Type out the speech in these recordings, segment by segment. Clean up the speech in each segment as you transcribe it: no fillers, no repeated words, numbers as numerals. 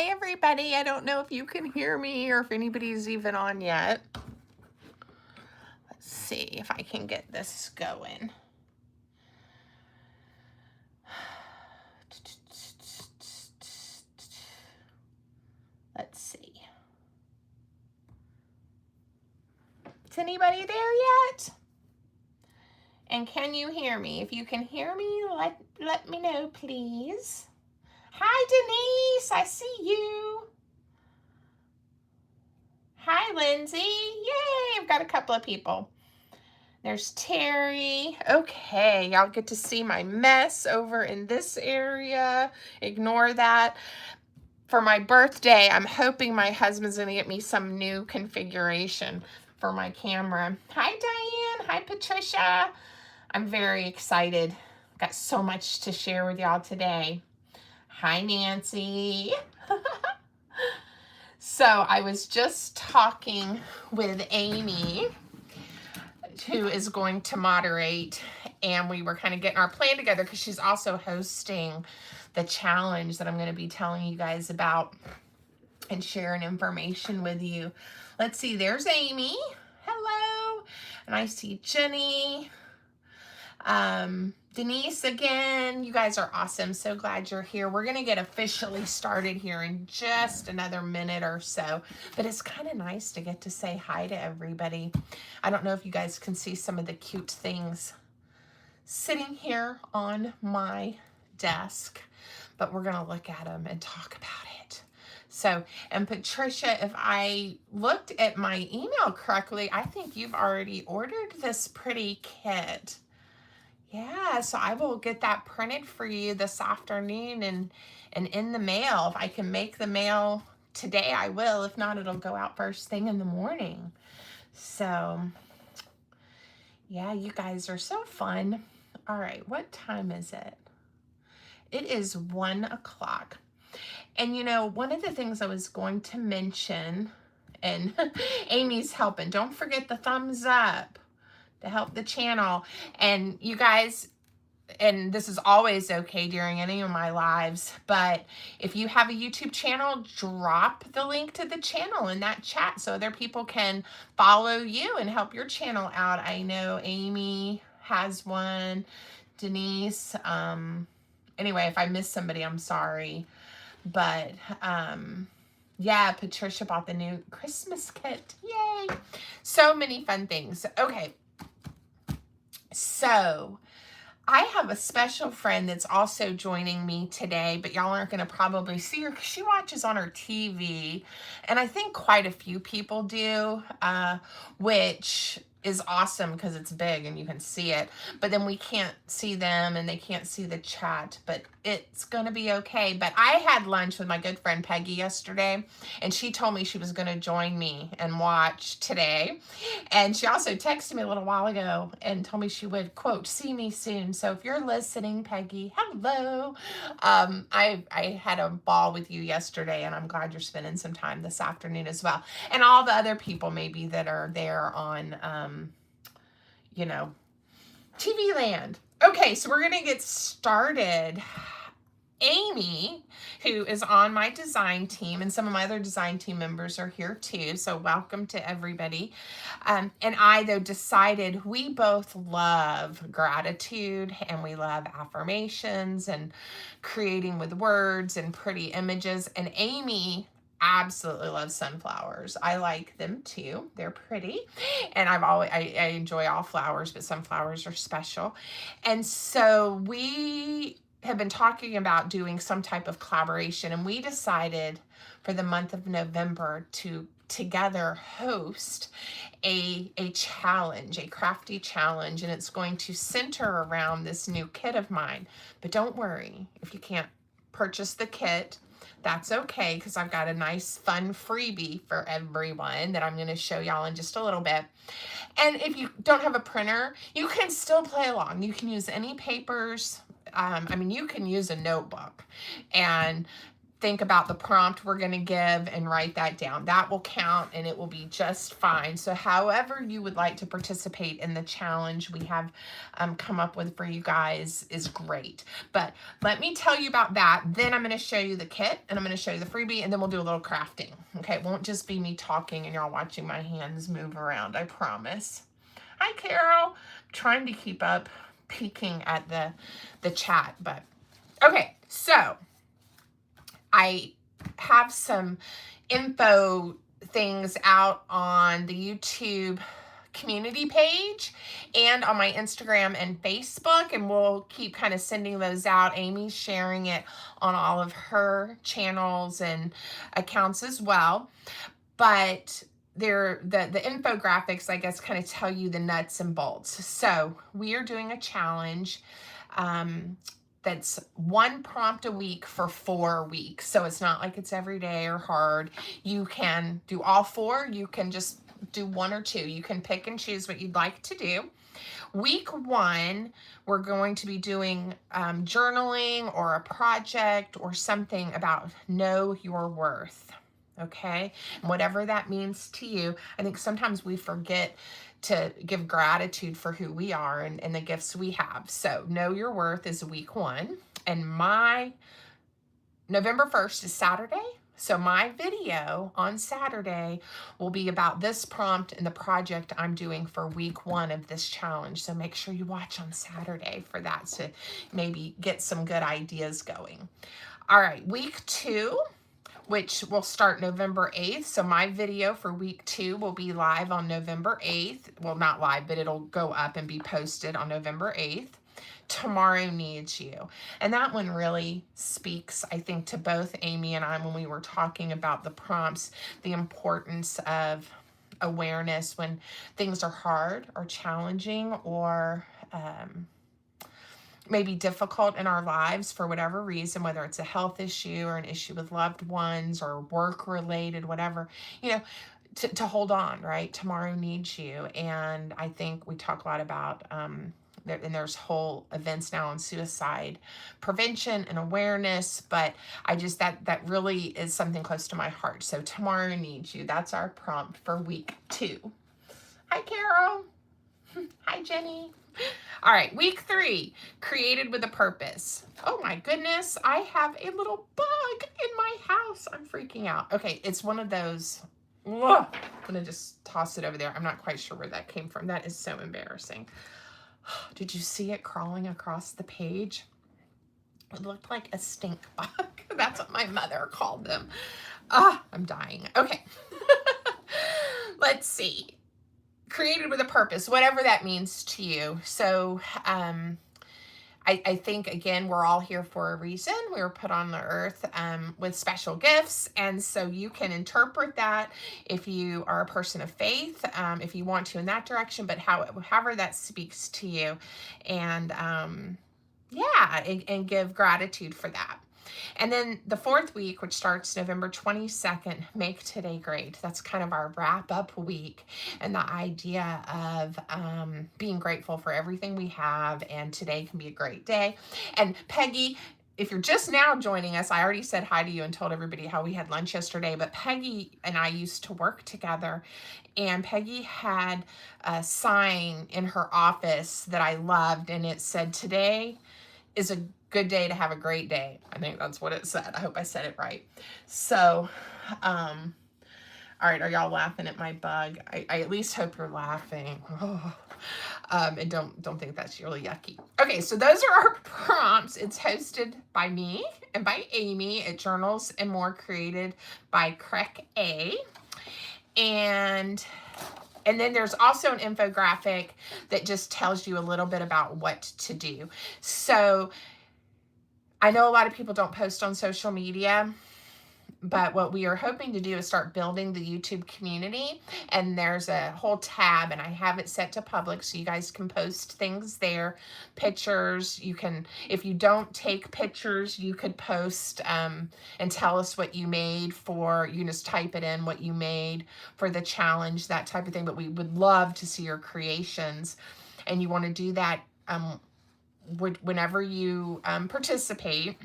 Hi, everybody. I don't know if you can hear me or if anybody's even on yet. Let's see if I can get this going. Let's see. Is anybody there yet? And can you hear me? If you can hear me, let me know, please. Hi, Denise. I see you. Hi, Lindsay. Yay, I've got a couple of people. There's Terry. Okay, y'all get to see my mess over in this area. Ignore that. For my birthday, I'm hoping my husband's gonna get me some new configuration for my camera. Hi, Diane. Hi, Patricia. I'm very excited. Got so much to share with y'all today. Hi, Nancy. So I was just talking with Amy, who is going to moderate, and we were kind of getting our plan together because she's also hosting the challenge that I'm going to be telling you guys about and sharing information with you. Let's see, there's Amy. Hello. And I see Jenny. Denise again. You guys are awesome. So glad you're here. We're going to get officially started here in just another minute or so, but it's kind of nice to get to say hi to everybody. I don't know if you guys can see some of the cute things sitting here on my desk, but we're going to look at them and talk about it. So, and Patricia, if I looked at my email correctly, I think you've already ordered this pretty kit. Yeah, so I will get that printed for you this afternoon and in the mail. If I can make the mail today, I will. If not, it'll go out first thing in the morning. So, yeah, you guys are so fun. All right, what time is it? It is 1 o'clock. And you know, one of the things I was going to mention, and Amy's helping, don't forget the thumbs up to help the channel. And you guys, and this is always okay during any of my lives, but if you have a YouTube channel, drop the link to the channel in that chat so other people can follow you and help your channel out. I know Amy has one, Denise. Anyway, if I missed somebody, I'm sorry. But yeah, Patricia bought the new Christmas kit. Yay! So many fun things. Okay. So I have a special friend that's also joining me today, but y'all aren't going to probably see her because she watches on her TV, and I think quite a few people do, which is awesome because it's big and you can see it, but then we can't see them and they can't see the chat, but it's going to be okay. But I had lunch with my good friend Peggy yesterday, and she told me she was going to join me and watch today. And she also texted me a little while ago and told me she would, quote, see me soon. So if you're listening, Peggy, hello. I had a ball with you yesterday, and I'm glad you're spending some time this afternoon as well. And all the other people maybe that are there on, you know, TV land. Okay, so we're going to get started. Amy, who is on my design team, and some of my other design team members are here too, so welcome to everybody. And I, though, decided we both love gratitude, and we love affirmations and creating with words and pretty images, and Amy absolutely loves sunflowers. I like them too. They're pretty, and I enjoy all flowers, but sunflowers are special. And so we have been talking about doing some type of collaboration, and we decided for the month of November to together host a challenge, a crafty challenge, and it's going to center around this new kit of mine. But don't worry, if you can't purchase the kit, that's okay, because I've got a nice fun freebie for everyone that I'm going to show y'all in just a little bit. And if you don't have a printer, you can still play along. You can use any papers. I mean, you can use a notebook and think about the prompt we're going to give and write that down. That will count and it will be just fine. So however you would like to participate in the challenge we have come up with for you guys is great. But let me tell you about that. Then I'm going to show you the kit and I'm going to show you the freebie and then we'll do a little crafting. Okay, it won't just be me talking and y'all watching my hands move around, I promise. Hi, Carol. I'm trying to keep up peeking at the chat, but okay, so I have some info things out on the YouTube community page and on my Instagram and Facebook, and we'll keep kind of sending those out. Amy's sharing it on all of her channels and accounts as well. But the infographics, I guess, kind of tell you the nuts and bolts. So we are doing a challenge that's one prompt a week for 4 weeks. So it's not like it's every day or hard. You can do all 4. You can just do 1 or 2. You can pick and choose what you'd like to do. Week 1, we're going to be doing journaling or a project or something about know your worth. Okay, and whatever that means to you. I think sometimes we forget to give gratitude for who we are and the gifts we have. So know your worth is week 1. And my November 1st is Saturday. So my video on Saturday will be about this prompt and the project I'm doing for week 1 of this challenge. So make sure you watch on Saturday for that to maybe get some good ideas going. All right, week 2, which will start November 8th. So my video for week 2 will be live on November 8th. Well, not live, but it'll go up and be posted on November 8th. Tomorrow Needs You. And that one really speaks, I think, to both Amy and I when we were talking about the prompts, the importance of awareness when things are hard or challenging or maybe difficult in our lives for whatever reason, whether it's a health issue or an issue with loved ones or work related, whatever, you know, to hold on, right? Tomorrow needs you. And I think we talk a lot about, and there's whole events now on suicide prevention and awareness, but I just, that really is something close to my heart. So tomorrow needs you. That's our prompt for week 2. Hi, Carol. Hi, Jenny. All right, week 3, created with a purpose. Oh my goodness, I have a little bug in my house. I'm freaking out. Okay, it's one of those. Ugh, I'm gonna just toss it over there. I'm not quite sure where that came from. That is so embarrassing. Did you see it crawling across the page? It looked like a stink bug. That's what my mother called them. I'm dying. Okay. Let's see. Created with a purpose, whatever that means to you. So I think, again, we're all here for a reason. We were put on the earth with special gifts. And so you can interpret that if you are a person of faith, if you want to in that direction, but however that speaks to you. And yeah, and give gratitude for that. And then the 4th week, which starts November 22nd, Make Today Great. That's kind of our wrap-up week and the idea of being grateful for everything we have, and today can be a great day. And Peggy, if you're just now joining us, I already said hi to you and told everybody how we had lunch yesterday, but Peggy and I used to work together, and Peggy had a sign in her office that I loved, and it said, "Today is a good day to have a great day." I think that's what it said. I hope I said it right. So, all right, are y'all laughing at my bug? I at least hope you're laughing. Oh. And don't think that's really yucky. Okay, so those are our prompts. It's hosted by me and by Amy at Journals and More, created by Crec A. And then there's also an infographic that just tells you a little bit about what to do. So I know a lot of people don't post on social media, but what we are hoping to do is start building the YouTube community. And there's a whole tab, and I have it set to public, so you guys can post things there, pictures. You can, if you don't take pictures, you could post and tell us what you made for, you just type it in, what you made for the challenge, that type of thing. But we would love to see your creations. And you want to do that whenever you participate.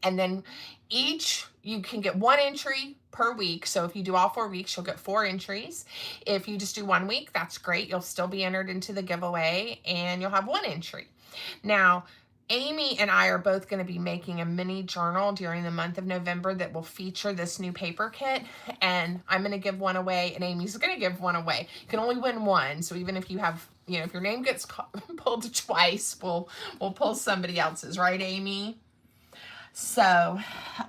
And then you can get 1 entry per week. So if you do all 4 weeks, you'll get 4 entries. If you just do 1 week, that's great. You'll still be entered into the giveaway and you'll have 1 entry. Now, Amy and I are both going to be making a mini journal during the month of November that will feature this new paper kit, and I'm going to give one away, and Amy's going to give one away. You can only win one, so even if you have, if your name gets pulled twice, we'll pull somebody else's, right, Amy? So,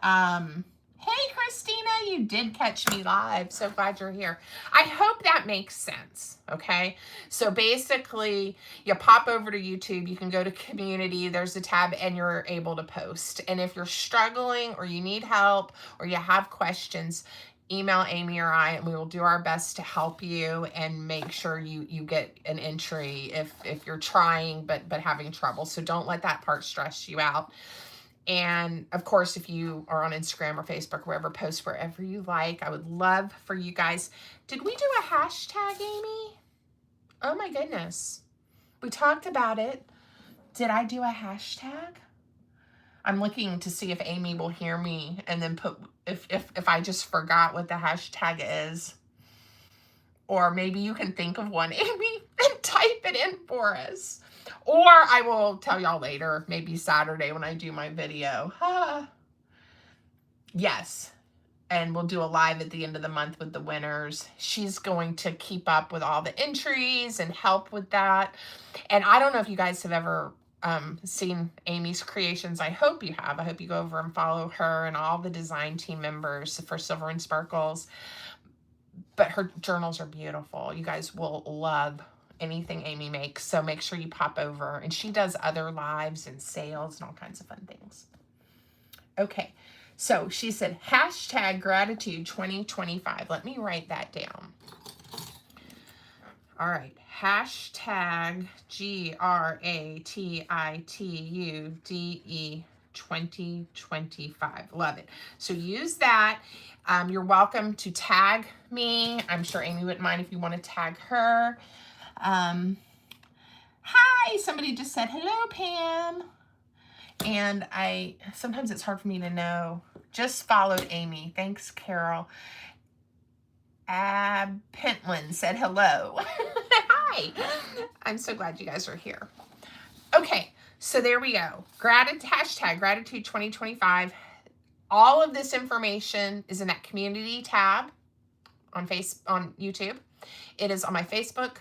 hey, Christina, you did catch me live. So glad you're here. I hope that makes sense, okay? So basically, you pop over to YouTube. You can go to community. There's a tab, and you're able to post. And if you're struggling or you need help or you have questions, email Amy or I, and we will do our best to help you and make sure you get an entry if you're trying but having trouble. So don't let that part stress you out. And of course, if you are on Instagram or Facebook, wherever, post wherever you like. I would love for you guys. Did we do a hashtag, Amy? Oh my goodness. We talked about it. Did I do a hashtag? I'm looking to see if Amy will hear me and then put, if I just forgot what the hashtag is. Or maybe you can think of one, Amy, and type it in for us. Or I will tell y'all later, maybe Saturday when I do my video. Yes. And we'll do a live at the end of the month with the winners. She's going to keep up with all the entries and help with that. And I don't know if you guys have ever seen Amy's creations. I hope you have. I hope you go over and follow her and all the design team members for Silver and Sparkles. But her journals are beautiful. You guys will love anything Amy makes. So make sure you pop over. And she does other lives and sales and all kinds of fun things. Okay. So she said, hashtag gratitude 2025. Let me write that down. All right. Hashtag GRATITUDE 2025. Love it. So use that. You're welcome to tag me. I'm sure Amy wouldn't mind if you want to tag her. Hi, somebody just said, hello, Pam. And sometimes it's hard for me to know. Just followed Amy. Thanks, Carol. Pentland said hello. Hi. I'm so glad you guys are here. Okay, so there we go. Hashtag gratitude 2025. All of this information is in that community tab on YouTube. It is on my Facebook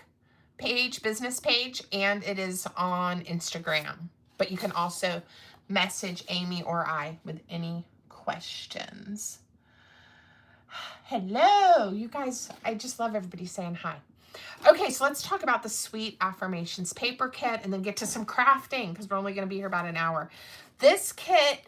page, business page, and it is on Instagram. But you can also message Amy or I with any questions. Hello, you guys. I just love everybody saying hi. Okay, so let's talk about the Sweet Affirmations paper kit and then get to some crafting because we're only going to be here about an hour. This kit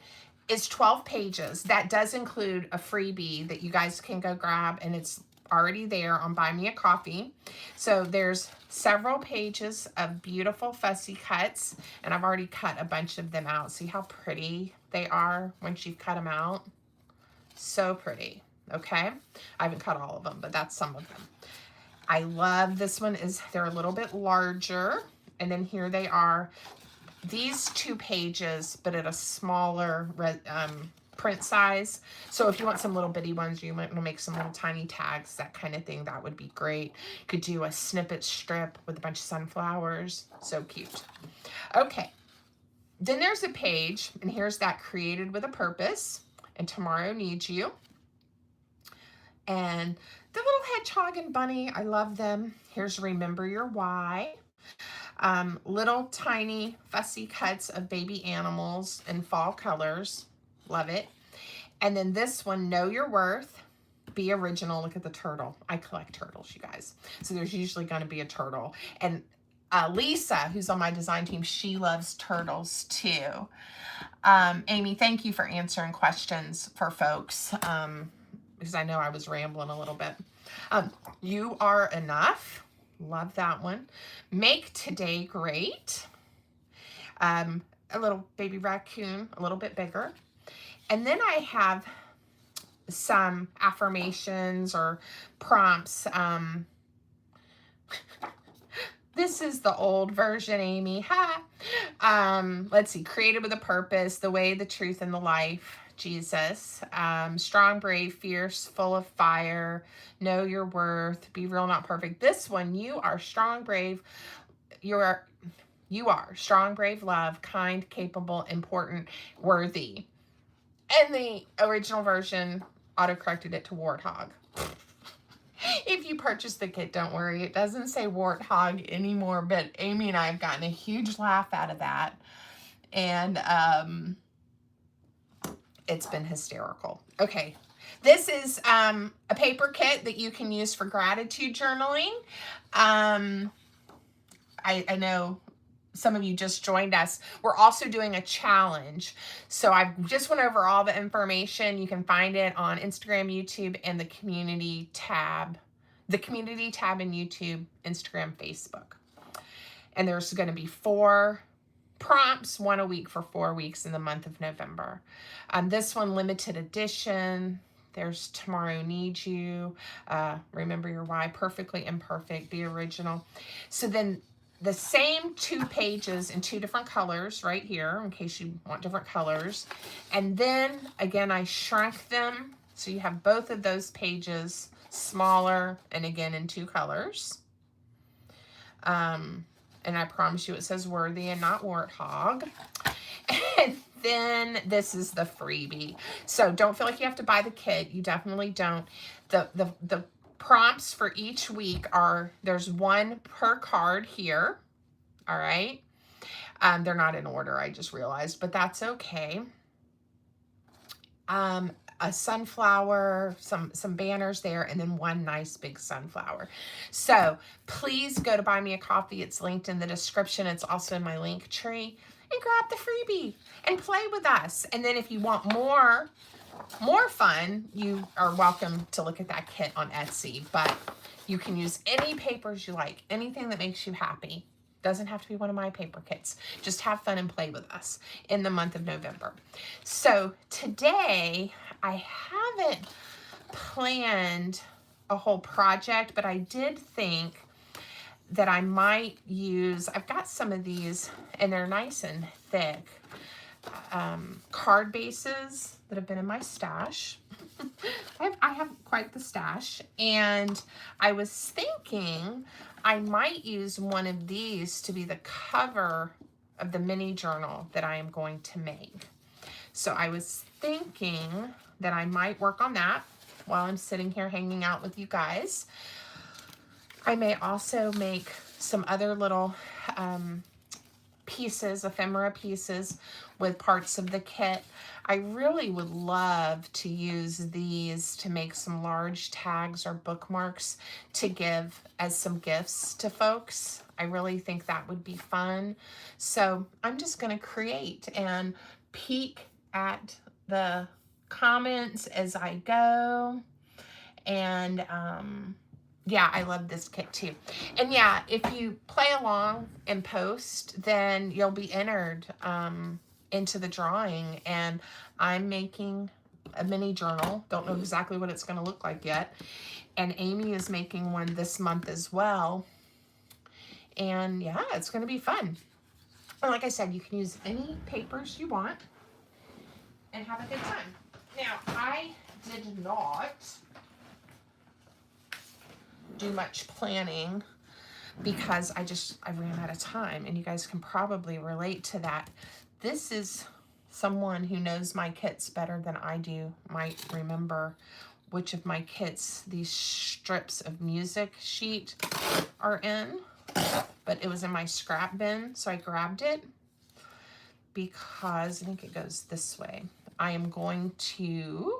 is 12 pages. That does include a freebie that you guys can go grab, and it's already there on Buy Me a Coffee. So there's several pages of beautiful fussy cuts, and I've already cut a bunch of them out. See how pretty they are once you've cut them out? So pretty, okay? I haven't cut all of them, but that's some of them. I love this one. They're a little bit larger, and then here they are. These 2 pages, but at a smaller print size. So if you want some little bitty ones, you might want to make some little tiny tags, that kind of thing. That would be great. You could do a snippet strip with a bunch of sunflowers. So cute. Okay. Then there's a page, and here's that created with a purpose, and tomorrow needs you. And the little hedgehog and bunny, I love them. Here's remember your why. Little tiny fussy cuts of baby animals in fall colors. Love it. And then this one, know your worth. Be original. Look at the turtle. I collect turtles, you guys. So there's usually going to be a turtle. And Lisa, who's on my design team, she loves turtles too. Amy, thank you for answering questions for folks. Because I know I was rambling a little bit. You are enough. Love that one. Make today great. A little baby raccoon, a little bit bigger. And then I have some affirmations or prompts. This is the old version, Amy. Ha! Let's see. Created with a purpose, the way, the truth, and the life. Jesus. Strong, brave, fierce, full of fire. Know your worth. Be real, not perfect. This one, you are strong, brave. You are strong, brave, love, kind, capable, important, worthy. And the original version auto-corrected it to warthog. If you purchase the kit, don't worry. It doesn't say warthog anymore, but Amy and I have gotten a huge laugh out of that. And it's been hysterical. Okay. This is a paper kit that you can use for gratitude journaling. I know some of you just joined us. We're also doing a challenge. So I just went over all the information. You can find it on Instagram, YouTube, and the community tab. The community tab in YouTube, Instagram, Facebook. And there's going to be 4 prompts, 1 a week for 4 weeks in the month of November. This one, limited edition. There's Tomorrow Needs You. Remember Your Why. Perfectly Imperfect. Be Original. So then the same 2 pages in 2 different colors right here, in case you want different colors. And then, again, I shrunk them. So you have both of those pages smaller and, again, in 2 colors. And I promise you it says worthy and not warthog. And then this is the freebie. So don't feel like you have to buy the kit. You definitely don't. The prompts for each week are, there's 1 per card here. All right. They're not in order, I just realized, but that's okay. A sunflower, some banners there, and then 1 nice big sunflower. So please go to Buy Me a Coffee. It's linked in the description. It's also in my link tree. And grab the freebie and play with us. And then if you want more fun, you are welcome to look at that kit on Etsy. But you can use any papers you like, anything that makes you happy. Doesn't have to be one of my paper kits. Just have fun and play with us in the month of November. So today, I haven't planned a whole project, but I did think that I might use, I've got some of these, and they're nice and thick, card bases that have been in my stash. I have quite the stash, and I was thinking I might use one of these to be the cover of the mini journal that I am going to make. So I was thinking that I might work on that while I'm sitting here hanging out with you guys. I may also make some other little pieces, ephemera pieces with parts of the kit. I really would love to use these to make some large tags or bookmarks to give as some gifts to folks. I really think that would be fun. So I'm just going to create and peek at the comments as I go. And yeah, I love this kit too. And yeah, if you play along and post, then you'll be entered into the drawing. And I'm making a mini journal. Don't know exactly what it's going to look like yet. And Amy is making one this month as well. And yeah, it's going to be fun. And like I said, you can use any papers you want and have a good time. Now, I did not do much planning because I ran out of time, and you guys can probably relate to that. This is someone who knows my kits better than I do, might remember which of my kits these strips of music sheet are in, but it was in my scrap bin, so I grabbed it because I think it goes this way. I am going to,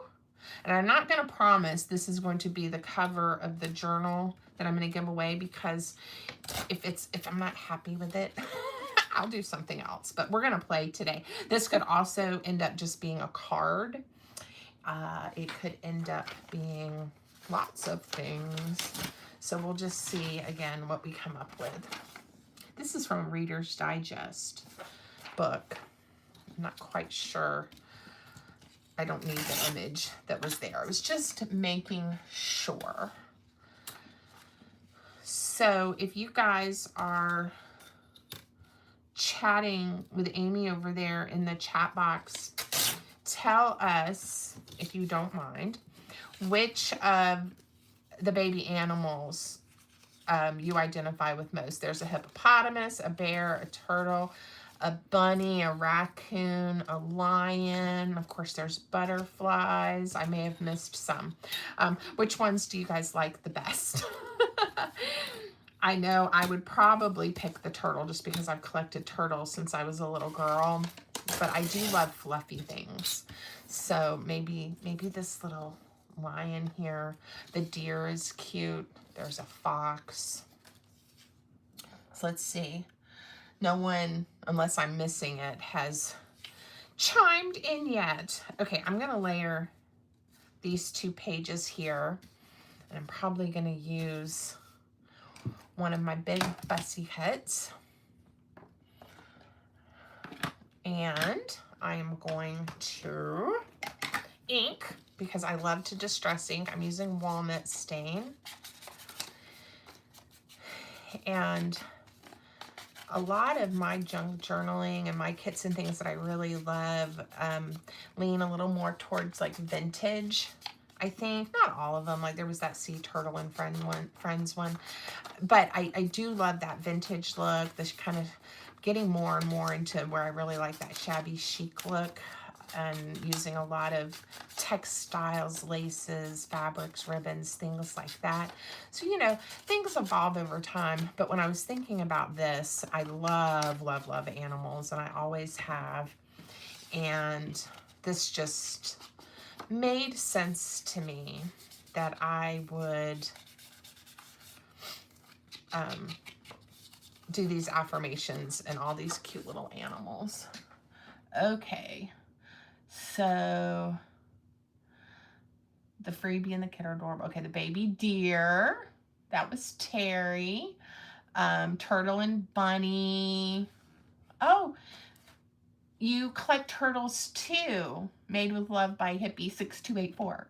and I'm not going to promise this is going to be the cover of the journal that I'm going to give away, because if I'm not happy with it, I'll do something else. But we're going to play today. This could also end up just being a card. It could end up being lots of things. So we'll just see again what we come up with. This is from Reader's Digest book. I'm not quite sure. I don't need the image that was there. I was just making sure. So if you guys are chatting with Amy over there in the chat box, tell us, if you don't mind, which of the baby animals you identify with most. There's a hippopotamus, a bear, a turtle, a bunny, a raccoon, a lion. Of course, there's butterflies. I may have missed some. Which ones do you guys like the best? I know I would probably pick the turtle just because I've collected turtles since I was a little girl. But I do love fluffy things. So maybe this little lion here. The deer is cute. There's a fox. So let's see. No one, unless I'm missing it, has chimed in yet. Okay, I'm going to layer these 2 pages here. And I'm probably going to use one of my big fussy cuts. And I am going to ink, because I love to distress ink. I'm using walnut stain. And a lot of my junk journaling and my kits and things that I really love lean a little more towards like vintage, I think. Not all of them. Like there was that Sea Turtle and Friends one. But I do love that vintage look. This kind of getting more and more into where I really like that shabby chic look. And using a lot of textiles, laces, fabrics, ribbons, things like that. So, you know, things evolve over time. But when I was thinking about this, I love, love, love animals, and I always have. And this just made sense to me that I would do these affirmations and all these cute little animals. Okay. So, the freebie and the kid are adorable. Okay, the baby deer. That was Terry. Turtle and bunny. Oh, you collect turtles too. Made with love by Hippie6284.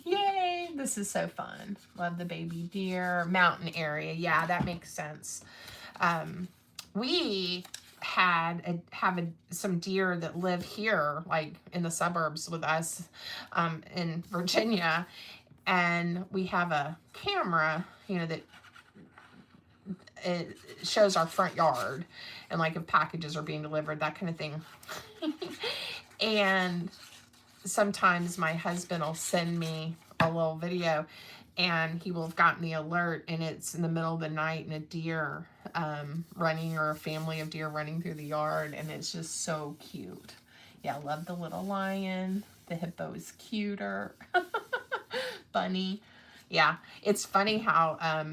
Yay, this is so fun. Love the baby deer. Mountain area. Yeah, that makes sense. We have some deer that live here, like in the suburbs with us in Virginia, and we have a camera, you know, that it shows our front yard, and like if packages are being delivered, that kind of thing. And sometimes my husband will send me a little video, and he will have gotten the alert, and it's in the middle of the night, and a deer running, or a family of deer running through the yard, and it's just so cute. Yeah, I love the little lion. The hippo is cuter. Bunny. Yeah, it's funny how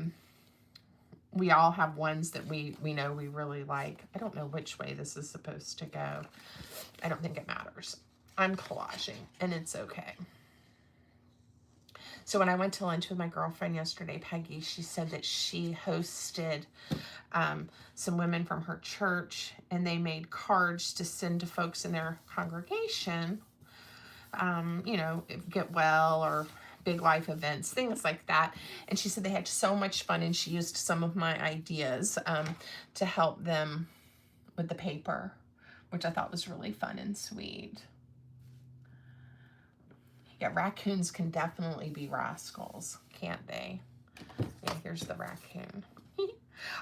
we all have ones that we know we really like. I don't know which way this is supposed to go. I don't think it matters. I'm collaging, and it's okay. So when I went to lunch with my girlfriend yesterday, Peggy, she said that she hosted some women from her church, and they made cards to send to folks in their congregation, you know, get well or big life events, things like that. And she said they had so much fun, and she used some of my ideas to help them with the paper, which I thought was really fun and sweet. Yeah, raccoons can definitely be rascals, can't they? Yeah, here's the raccoon.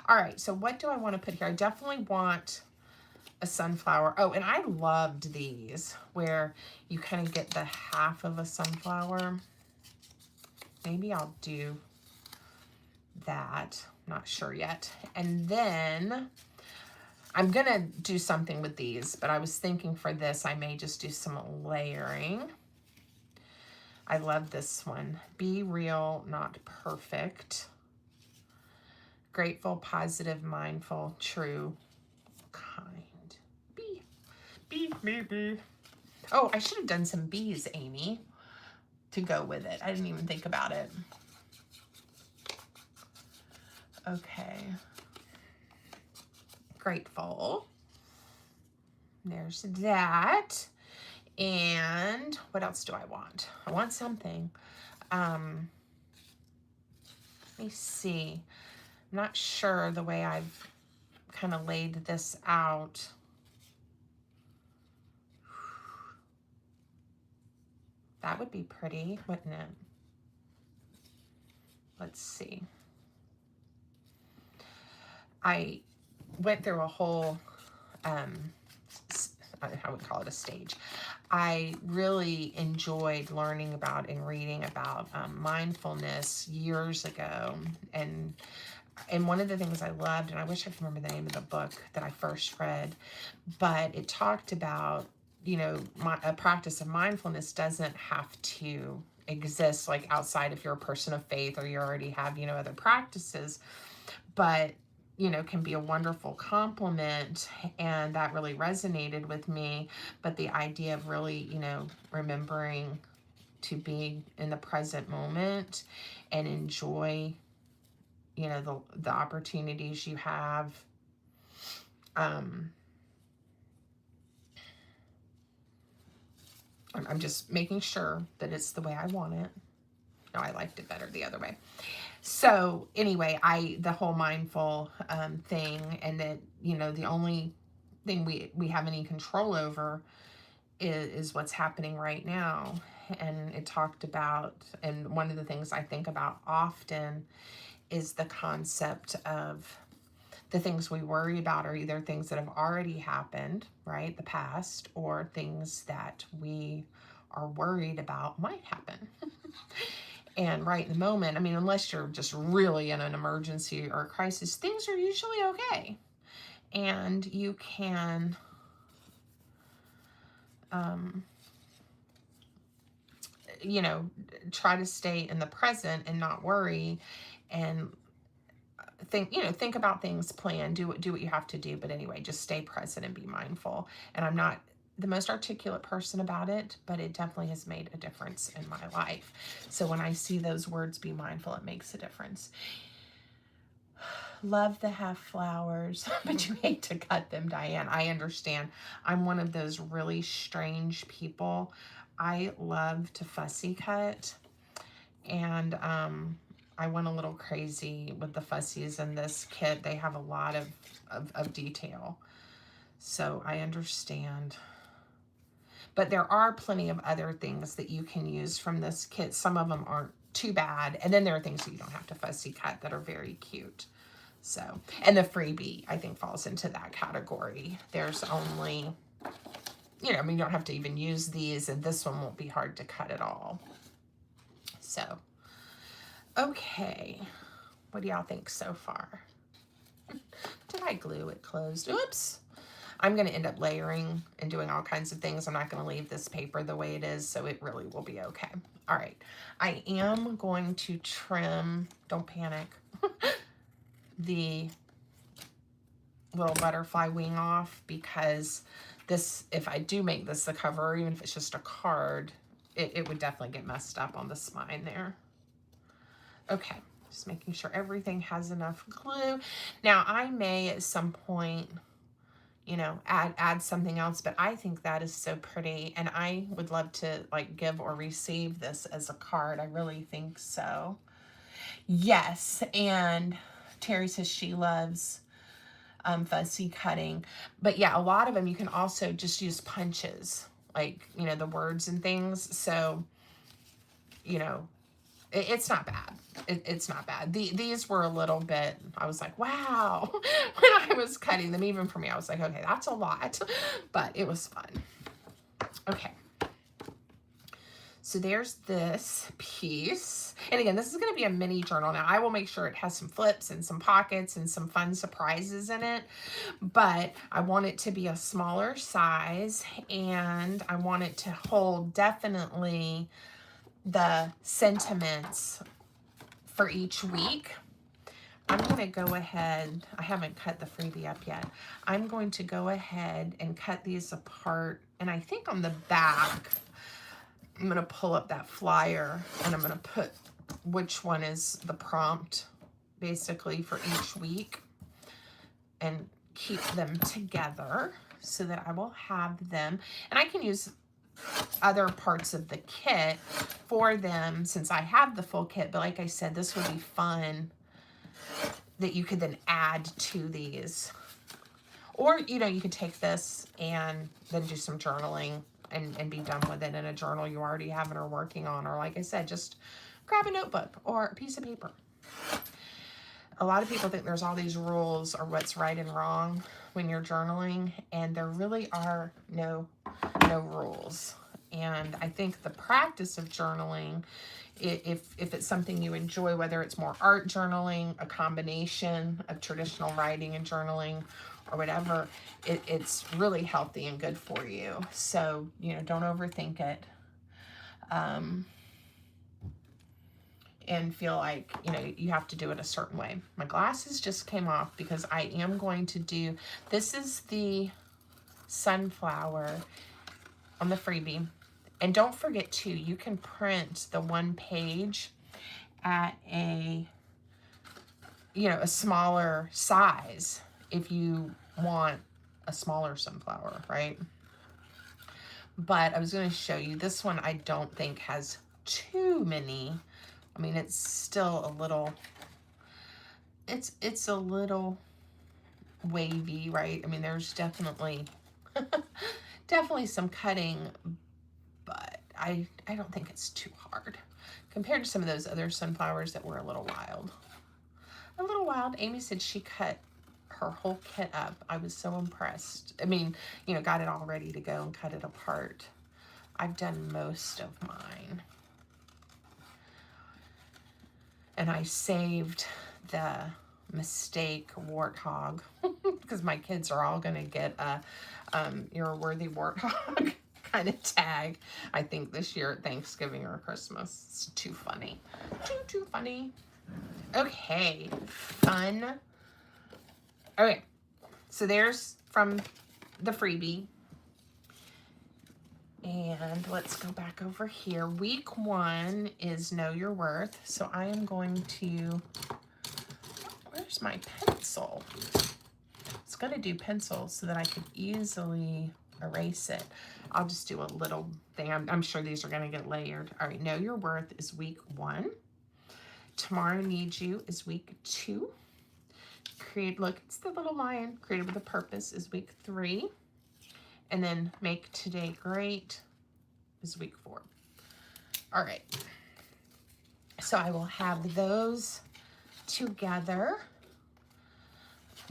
All right, so what do I want to put here? I definitely want a sunflower. Oh, and I loved these where you kind of get the half of a sunflower. Maybe I'll do that. Not sure yet. And then I'm going to do something with these, but I was thinking for this, I may just do some layering. I love this one. Be real, not perfect. Grateful, positive, mindful, true, kind. Be. Oh, I should have done some bees, Amy, to go with it. I didn't even think about it. Okay. Grateful. There's that. And what else do I want? I want something. Let me see. I'm not sure the way I've kind of laid this out. That would be pretty, wouldn't it? Let's see. I went through a whole, I would call it a stage. I really enjoyed learning about and reading about mindfulness years ago. And one of the things I loved, and I wish I could remember the name of the book that I first read, but it talked about, you know, a practice of mindfulness doesn't have to exist like outside if you're a person of faith or you already have, you know, other practices, but, you know, can be a wonderful complement. And that really resonated with me. But the idea of really, you know, remembering to be in the present moment and enjoy, you know, the opportunities you have. I'm just making sure that it's the way I want it. No, I liked it better the other way. So anyway, the whole mindful thing, and that, you know, the only thing we have any control over is what's happening right now. And it talked about, and one of the things I think about often is the concept of the things we worry about are either things that have already happened, right, the past, or things that we are worried about might happen. And right in the moment, I mean, unless you're just really in an emergency or a crisis, things are usually okay. And you can you know, try to stay in the present and not worry, and think about things, plan, do what you have to do. But anyway, just stay present and be mindful. And I'm not the most articulate person about it, but it definitely has made a difference in my life. So when I see those words, be mindful, it makes a difference. Love to have flowers, but you hate to cut them, Diane. I understand. I'm one of those really strange people. I love to fussy cut, and I went a little crazy with the fussies in this kit. They have a lot of detail, so I understand. But there are plenty of other things that you can use from this kit. Some of them aren't too bad, and then there are things that you don't have to fussy cut that are very cute. So, and the freebie, I think, falls into that category. There's only, you know, I mean, you don't have to even use these, and this one won't be hard to cut at all. So, okay. What do y'all think so far? Did I glue it closed? Oops. I'm going to end up layering and doing all kinds of things. I'm not going to leave this paper the way it is, so it really will be okay. All right. I am going to trim, don't panic, the little butterfly wing off, because this, if I do make this the cover, or even if it's just a card, it would definitely get messed up on the spine there. Okay, just making sure everything has enough glue. Now I may at some point, you know, add something else, but I think that is so pretty, and I would love to like give or receive this as a card. I really think so. Yes, and Terry says she loves fussy cutting. But yeah, a lot of them you can also just use punches, like, you know, the words and things. So, you know, it's not bad. It's not bad. These were a little bit, I was like, wow, when I was cutting them, even for me, I was like, okay, that's a lot, but it was fun. Okay. So there's this piece. And again, this is going to be a mini journal. Now, I will make sure it has some flips and some pockets and some fun surprises in it. But I want it to be a smaller size. And I want it to hold definitely the sentiments for each week. I'm going to go ahead. I haven't cut the freebie up yet. I'm going to go ahead and cut these apart. And I think on the back, I'm going to pull up that flyer, and I'm going to put which one is the prompt basically for each week, and keep them together so that I will have them. And I can use other parts of the kit for them since I have the full kit. But like I said, this would be fun that you could then add to these. Or, you know, you could take this and then do some journaling and be done with it in a journal you already have and are working on. Or like I said, just grab a notebook or a piece of paper. A lot of people think there's all these rules or what's right and wrong when you're journaling, and there really are no rules. And I think the practice of journaling, if it's something you enjoy, whether it's more art journaling, a combination of traditional writing and journaling, or whatever, it's really healthy and good for you. So, you know, don't overthink it. And feel like, you know, you have to do it a certain way. My glasses just came off because I am going to do, this is the sunflower on the freebie. And don't forget too, you can print the one page at a, you know, a smaller size if you want a smaller sunflower, right? But I was going to show you, this one I don't think has too many. I mean, it's still a little, it's a little wavy, right? I mean, there's definitely, definitely some cutting, but I don't think it's too hard compared to some of those other sunflowers that were a little wild. A little wild. Amy said she cut her whole kit up. I was so impressed. I mean, you know, got it all ready to go and cut it apart. I've done most of mine. And I saved the mistake warthog because my kids are all going to get a you're a worthy warthog kind of tag, I think, this year at Thanksgiving or Christmas. It's too funny. Too funny. Okay, fun. Okay, so there's from the freebie. And let's go back over here. Week 1 is Know Your Worth. So I am going to, where's my pencil? It's going to do pencils so that I could easily erase it. I'll just do a little thing. I'm sure these are going to get layered. All right, Know Your Worth is week 1. Tomorrow Needs You is week 2. Look, it's the little lion. Created with a Purpose is week 3. And then Make Today Great is week 4. All right. So I will have those together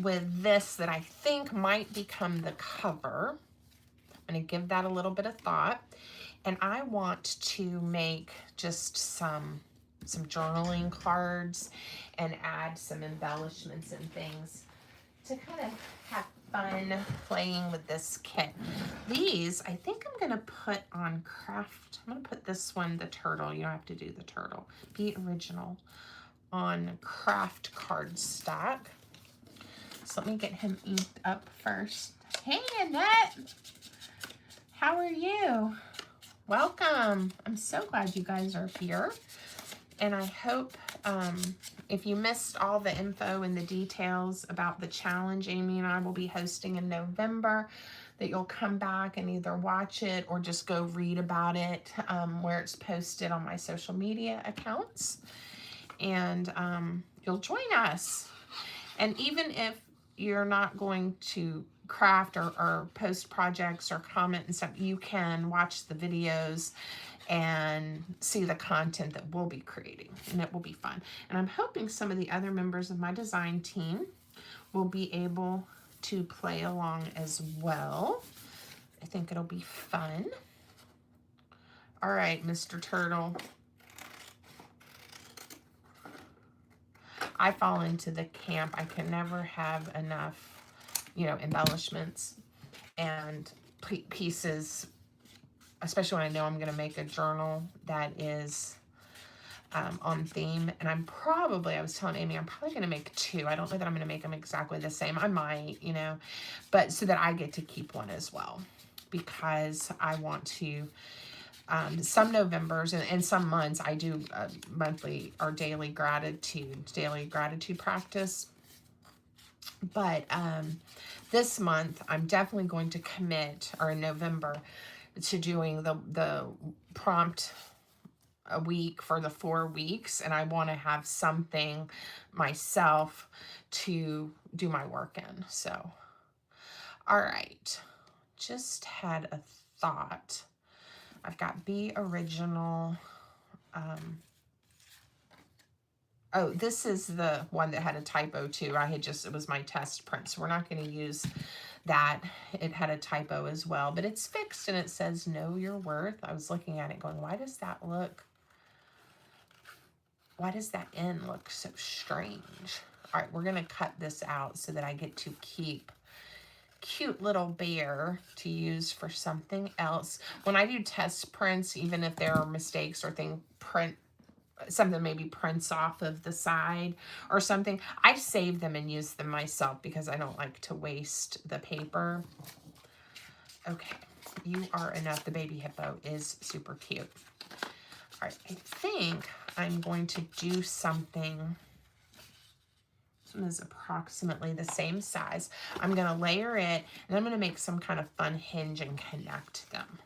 with this that I think might become the cover. I'm going to give that a little bit of thought. And I want to make just some journaling cards and add some embellishments and things to kind of have fun playing with this kit. These, I think I'm going to put on craft. I'm going to put this one, the turtle. You don't have to do the turtle. Be original. On craft cardstock. So let me get him inked up first. Hey, Annette. How are you? Welcome. I'm so glad you guys are here. And I hope if you missed all the info and the details about the challenge Amy and I will be hosting in November, that you'll come back and either watch it or just go read about it where it's posted on my social media accounts. And you'll join us. And even if you're not going to craft or post projects or comment and stuff, you can watch the videos and see the content that we'll be creating, and it will be fun. And I'm hoping some of the other members of my design team will be able to play along as well. I think it'll be fun. All right, Mr. Turtle. I fall into the camp. I can never have enough, you know, embellishments and pieces, especially when I know I'm going to make a journal that is on theme. And I was telling Amy, I'm probably going to make 2. I don't know that I'm going to make them exactly the same. I might, you know, but so that I get to keep one as well, because I want to, some Novembers and some months I do monthly or daily gratitude practice. But this month I'm definitely going to commit, or in November, to doing the prompt a week for the 4 weeks, and I want to have something myself to do my work in. So, all right, just had a thought. I've got Be Original. Oh, this is the one that had a typo too. It was my test print, so we're not going to use that. It had a typo as well, but it's fixed and it says know your worth. I was looking at it going, why does that N look so strange? All right, we're going to cut this out so that I get to keep cute little bear to use for something else. When I do test prints, even if there are mistakes or something maybe prints off of the side or something, I save them and use them myself because I don't like to waste the paper. Okay, you are enough. The baby hippo is super cute. All right, I think I'm going to do something. This one is approximately the same size. I'm going to layer it, and I'm going to make some kind of fun hinge and connect them.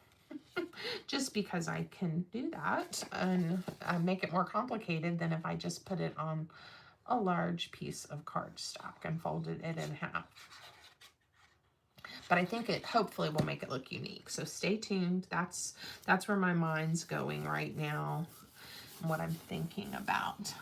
Just because I can do that and make it more complicated than if I just put it on a large piece of cardstock and folded it in half. But I think it hopefully will make it look unique. So stay tuned. That's where my mind's going right now and what I'm thinking about.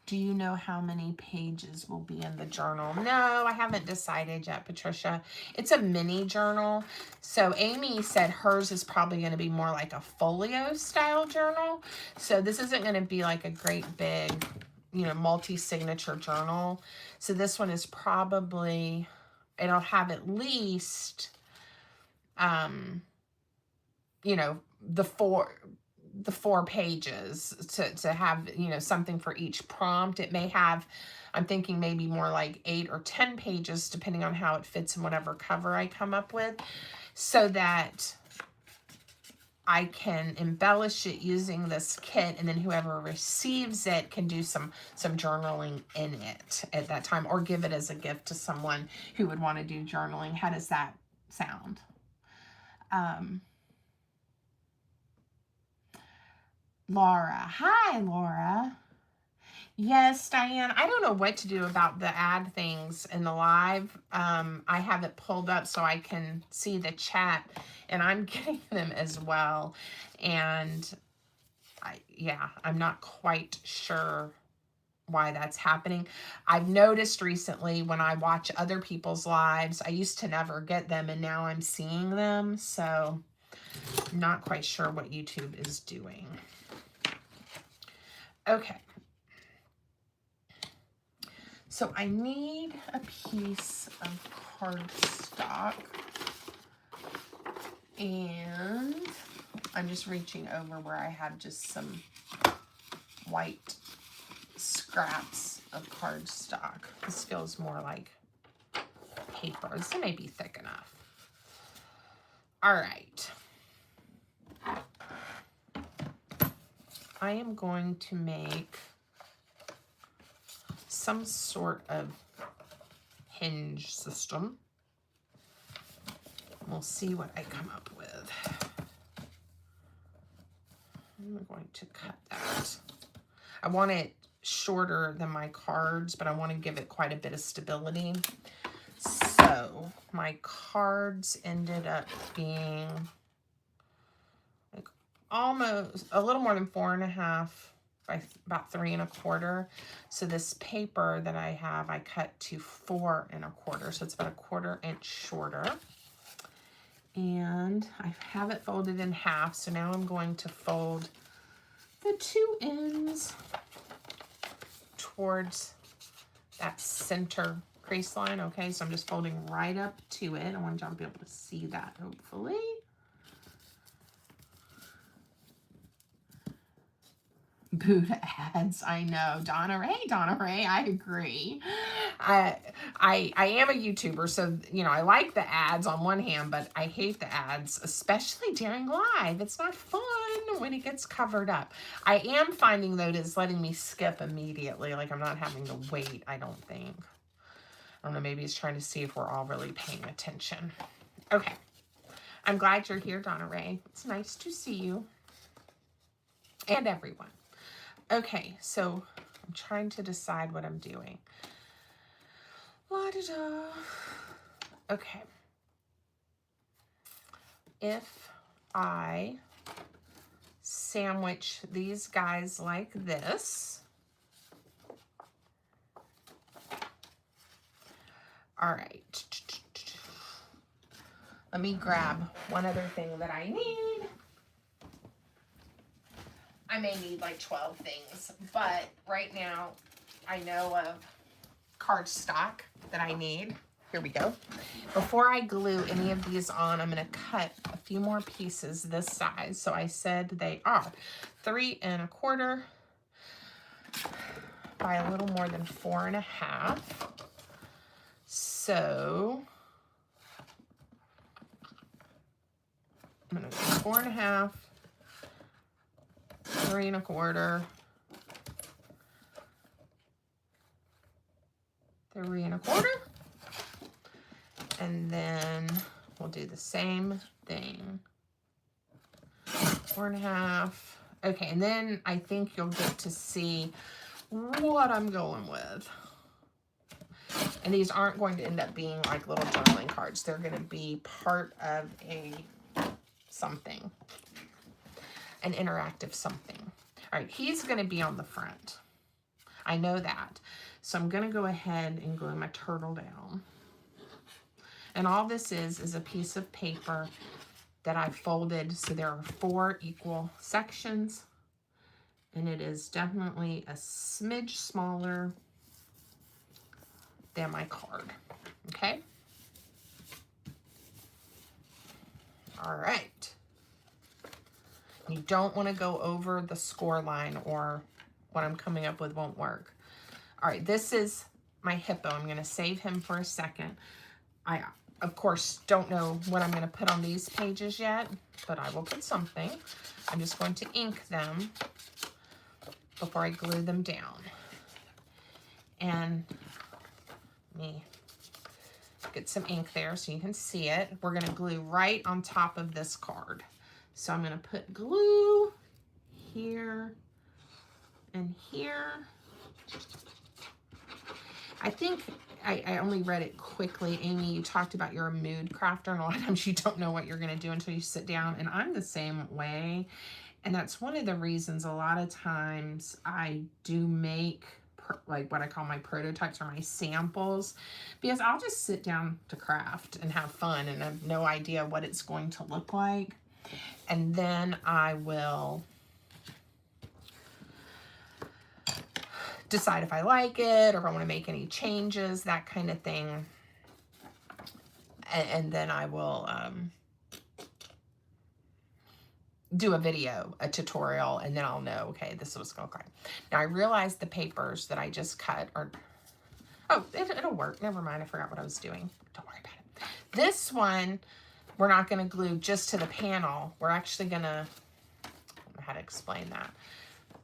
Do you know how many pages will be in the journal? No, I haven't decided yet, Patricia. It's a mini journal. So Amy said hers is probably going to be more like a folio style journal. So this isn't going to be like a great big, multi-signature journal. So this one is probably, it'll have at least, the four pages to have, something for each prompt. It may have, I'm thinking maybe more like 8 or 10 pages, depending on how it fits in whatever cover I come up with, so that I can embellish it using this kit, and then whoever receives it can do some journaling in it at that time, or give it as a gift to someone who would want to do journaling. How does that sound? Laura. Hi, Laura. Yes, Diane. I don't know what to do about the ad things in the live. I have it pulled up so I can see the chat, and I'm getting them as well. And I'm not quite sure why that's happening. I've noticed recently when I watch other people's lives, I used to never get them, and now I'm seeing them. So I'm not quite sure what YouTube is doing. Okay. So I need a piece of cardstock, and I'm just reaching over where I have just some white scraps of cardstock. This feels more like paper. This may be thick enough. All right. I am going to make some sort of hinge system. We'll see what I come up with. I'm going to cut that. I want it shorter than my cards, but I want to give it quite a bit of stability. So my cards ended up being like almost a little more than 4.5 by about 3 1/4. So this paper that I have, I cut to 4 1/4. So it's about 1/4 inch shorter. And I have it folded in half. So now I'm going to fold the 2 ends towards that center crease line. Okay, so I'm just folding right up to it. I want y'all to be able to see that, hopefully. Buddha ads, I know. Donna Ray, I agree. I am a YouTuber, so I like the ads on one hand, but I hate the ads, especially during live. It's not fun when it gets covered up. I am finding though it's letting me skip immediately, like I'm not having to wait, I don't think. I don't know, maybe he's trying to see if we're all really paying attention. Okay. I'm glad you're here, Donna Ray. It's nice to see you. And everyone. Okay, so I'm trying to decide what I'm doing. La-da-da. Okay. If I sandwich these guys like this. All right. Let me grab one other thing that I need. I may need like 12 things, but right now I know of cardstock that I need. Here we go. Before I glue any of these on, I'm going to cut a few more pieces this size. So I said they are 3 1/4 by a little more than 4 1/2. So I'm going to do 4 1/2, 3 1/4, 3 1/4. And then we'll do the same thing. 4 1/2. Okay, and then I think you'll get to see what I'm going with. And these aren't going to end up being like little journaling cards. They're going to be part of a something. An interactive something. All right, he's going to be on the front. I know that. So I'm going to go ahead and glue my turtle down. And all this is a piece of paper that I folded. So there are 4 equal sections. And it is definitely a smidge smaller than my card. Okay? All right. You don't want to go over the score line or what I'm coming up with won't work. All right, this is my hippo. I'm going to save him for a second. I, of course, don't know what I'm going to put on these pages yet, but I will put something. I'm just going to ink them before I glue them down. And let me get some ink there so you can see it. We're going to glue right on top of this card. So I'm going to put glue here and here. I think I only read it quickly. Amy, you talked about you're a mood crafter, and a lot of times you don't know what you're going to do until you sit down, and I'm the same way. And that's one of the reasons a lot of times I do make like what I call my prototypes or my samples, because I'll just sit down to craft and have fun and have no idea what it's going to look like. And then I will decide if I like it or if I want to make any changes, that kind of thing. And then I will do a video, a tutorial, and then I'll know, okay, this is what's going to look like. Now, I realized the papers that I just cut are, oh, it'll work. Never mind, I forgot what I was doing. Don't worry about it. This one, we're not going to glue just to the panel. We're actually going to, I don't know how to explain that.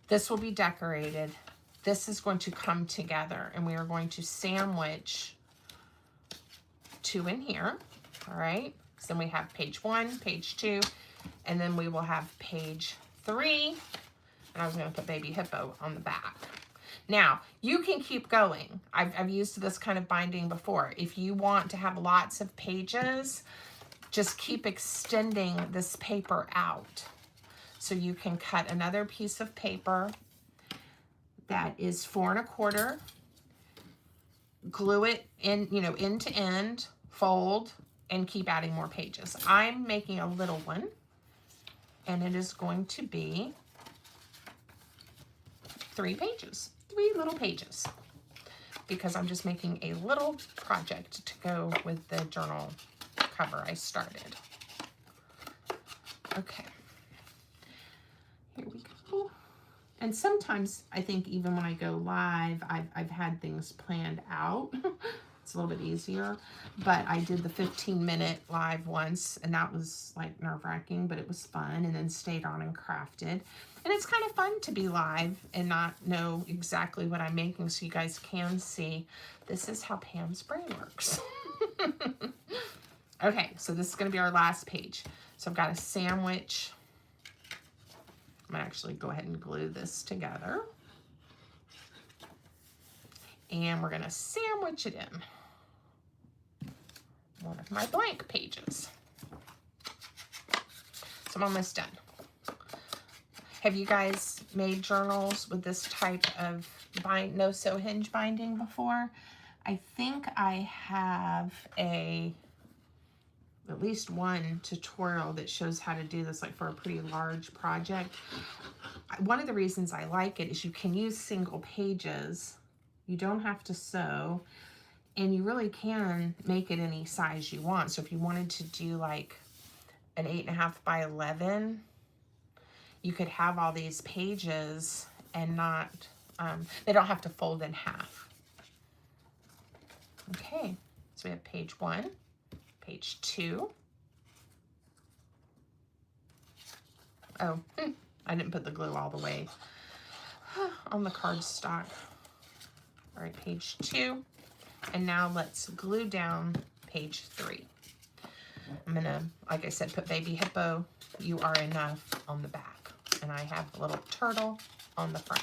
This will be decorated. This is going to come together, and we are going to sandwich 2 in here, all right? So then we have page 1, page 2, and then we will have page 3, and I was going to put Baby Hippo on the back. Now, you can keep going. I've used this kind of binding before. If you want to have lots of pages, just keep extending this paper out. So you can cut another piece of paper that is 4 1/4, glue it in, end to end, fold, and keep adding more pages. I'm making a little one, and it is going to be 3 pages, 3 little pages, because I'm just making a little project to go with the journal cover I started. Okay, here we go. And sometimes I think even when I go live, I've had things planned out. It's a little bit easier, but I did the 15-minute live once, and that was like nerve-wracking, but it was fun, and then stayed on and crafted. And it's kind of fun to be live and not know exactly what I'm making, so you guys can see this is how Pam's brain works. Okay, so this is going to be our last page. So I've got a sandwich. I'm going to actually go ahead and glue this together. And we're going to sandwich it in one of my blank pages. So I'm almost done. Have you guys made journals with this type of no-sew hinge binding before? I think I have at least one tutorial that shows how to do this, like for a pretty large project. One of the reasons I like it is you can use single pages. You don't have to sew, and you really can make it any size you want. So if you wanted to do like an 8.5 by 11, you could have all these pages and not, they don't have to fold in half. Okay, so we have page 1. Page 2. Oh, I didn't put the glue all the way on the cardstock. All right, page 2. And now let's glue down page 3. I'm gonna, like I said, put Baby Hippo, You Are Enough on the back. And I have a little turtle on the front.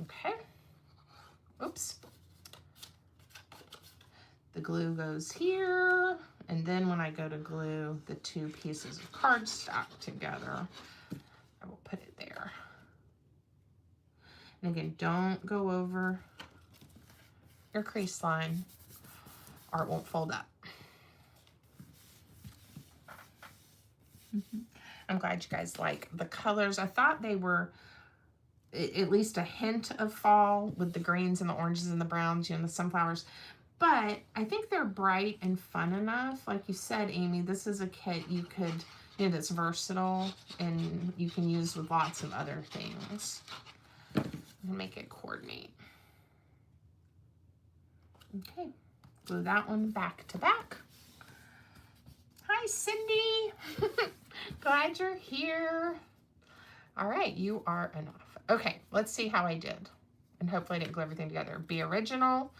Okay. Oops. The glue goes here, and then when I go to glue the 2 pieces of cardstock together, I will put it there. And again, don't go over your crease line or it won't fold up. I'm glad you guys like the colors. I thought they were at least a hint of fall with the greens and the oranges and the browns, you know, the sunflowers. But I think they're bright and fun enough. Like you said, Amy, this is a kit you could, you know, that's versatile and you can use with lots of other things. And make it coordinate. Okay, glue that one back to back. Hi, Cindy. Glad you're here. All right, You Are Enough. Okay, let's see how I did. And hopefully I didn't glue everything together. Be original.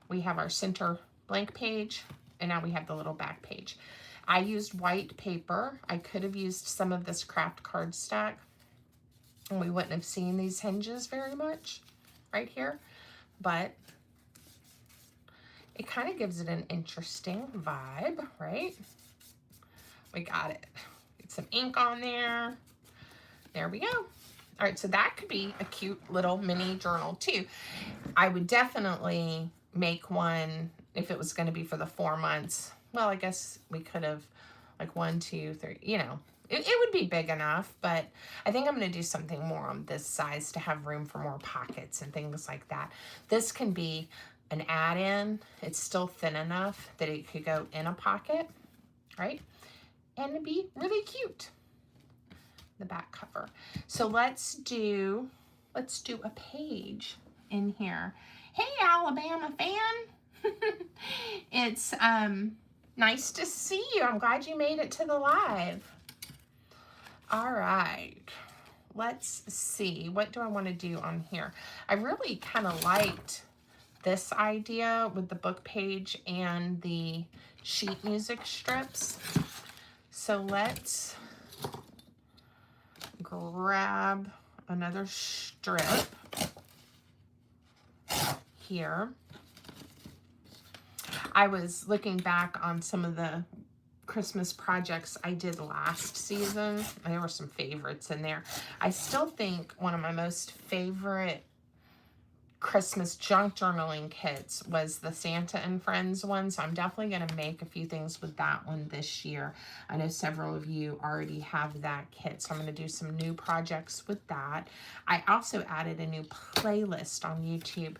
We have our center blank page, and now we have the little back page. I used white paper. I could have used some of this craft cardstock, and we wouldn't have seen these hinges very much right here, but it kind of gives it an interesting vibe, right? We got it. Get some ink on there. There we go. All right, so that could be a cute little mini journal too. I would definitely make one if it was going to be for the 4 months. Well, I guess we could have like 1, 2, 3, you know, it would be big enough, but I think I'm going to do something more on this size to have room for more pockets and things like that. This can be an add-in. It's still thin enough that it could go in a pocket, right? And it'd be really cute. The back cover. So let's do a page in here. Hey, Alabama fan. It's nice to see you. I'm glad you made it to the live. All right, let's see. What do I want to do on here? I really kind of liked this idea with the book page and the sheet music strips. So let's grab another strip here. I was looking back on some of the Christmas projects I did last season. There were some favorites in there. I still think one of my most favorite Christmas junk journaling kits was the Santa and Friends one, so I'm definitely going to make a few things with that one this year. I know several of you already have that kit, so I'm going to do some new projects with that. I also added a new playlist on YouTube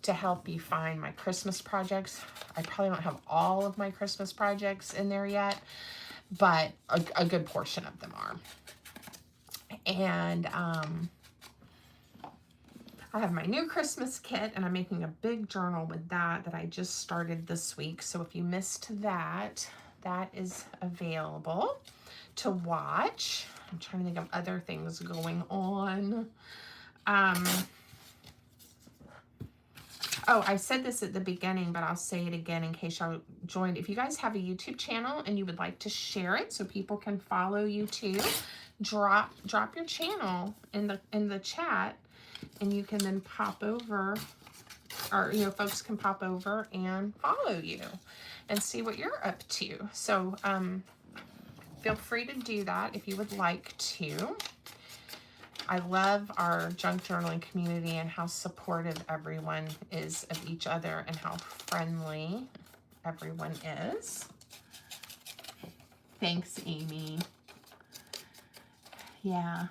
to help you find my Christmas projects. I probably don't have all of my Christmas projects in there yet, but a good portion of them are. And I have my new Christmas kit, and I'm making a big journal with that I just started this week. So if you missed that, that is available to watch. I'm trying to think of other things going on. Oh, I said this at the beginning, but I'll say it again in case y'all joined. If you guys have a YouTube channel and you would like to share it so people can follow you too, drop your channel in the chat, and you can then pop over, or folks can pop over and follow you and see what you're up to. So feel free to do that if you would like to. I love our junk journaling community and how supportive everyone is of each other and how friendly everyone is. Thanks, Amy. Yeah.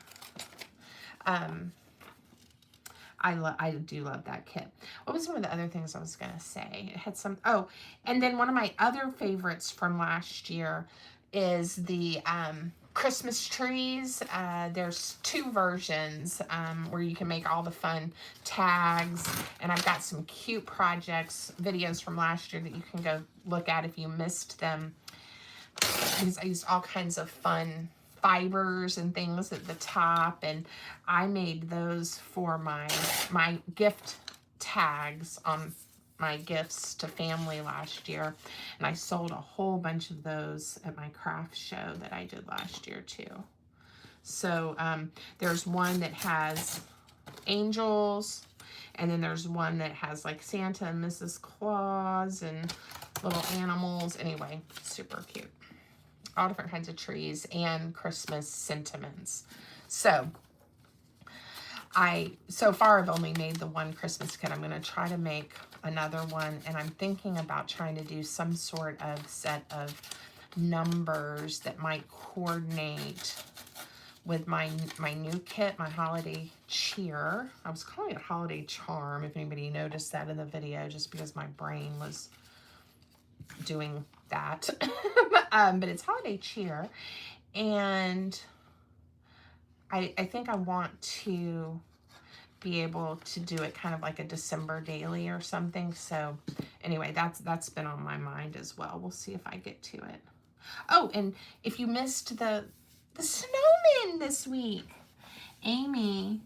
I do love that kit. What was one of the other things I was going to say? It had some, oh, and then one of my other favorites from last year is the Christmas trees. There's 2 versions where you can make all the fun tags, and I've got some cute projects, videos from last year that you can go look at if you missed them, because I used all kinds of fun fibers and things at the top, and I made those for my gift tags on my gifts to family last year, and I sold a whole bunch of those at my craft show that I did last year too. So there's one that has angels, and then there's one that has like Santa and Mrs. Claus and little animals. Anyway, super cute. All different kinds of trees and Christmas sentiments. So so far I've only made the one Christmas kit. I'm going to try to make another one, and I'm thinking about trying to do some sort of set of numbers that might coordinate with my new kit, my holiday cheer. I was calling it holiday charm, if anybody noticed that in the video, just because my brain was doing that. But it's holiday cheer, and I think I want to be able to do it kind of like a December daily or something. So anyway, that's been on my mind as well. We'll see if I get to it. Oh, and if you missed the snowman this week, Amy,